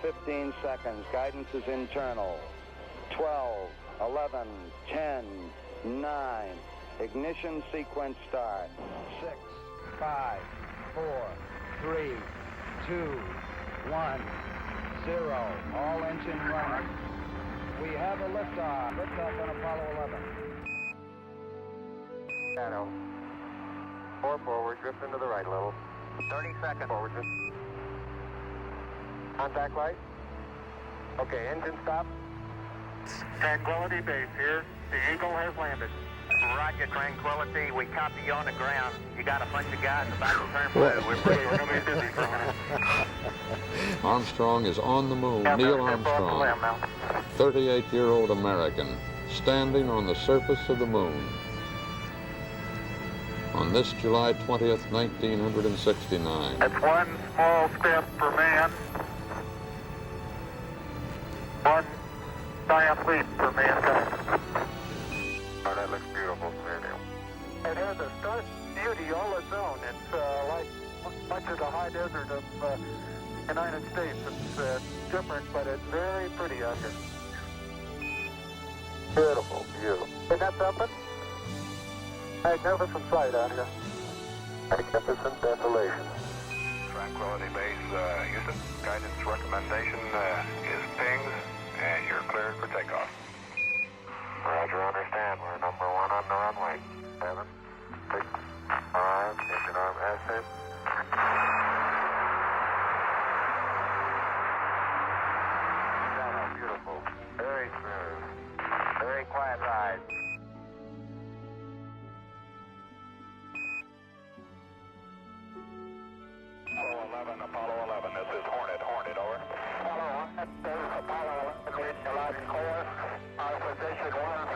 15 seconds. Guidance is internal. 12, 11, 10, 9. Ignition sequence start. 6, 5, 4, 3, 2, 1, 0. All engine running. We have a liftoff. Liftoff on Apollo 11. Shadow. 4 forward, drift into the right a little. 30 seconds. Forward, drift. Contact light. Okay, engine stop. Tranquility Base here. The Eagle has landed. Roger, Tranquility. We copy you on the ground. You got a bunch of guys about to turn blue. We're We're going to be busy for a minute. Armstrong is on the moon. Neil Armstrong, 38-year-old American, standing on the surface of the moon. On this July 20th, 1969. It's one small step for man, one giant leap for mankind. Oh, that looks beautiful, Neil. It has a stark beauty all its own. It's like much of the high desert of the United States. It's different, but it's very pretty out here. Beautiful, beautiful. Isn't that something? Magnificent sight out here. Magnificent desolation. Tranquility Base, Houston. Guidance recommendation is pings, and you're cleared for takeoff. Roger, understand. We're number 1 on the runway. 7, 6, 5, engine arm ascent. Beautiful. Very smooth. Very quiet ride. Apollo 11, this is Hornet, over. Apollo 1, this is Apollo 11, reading your loud and clear. Our position 1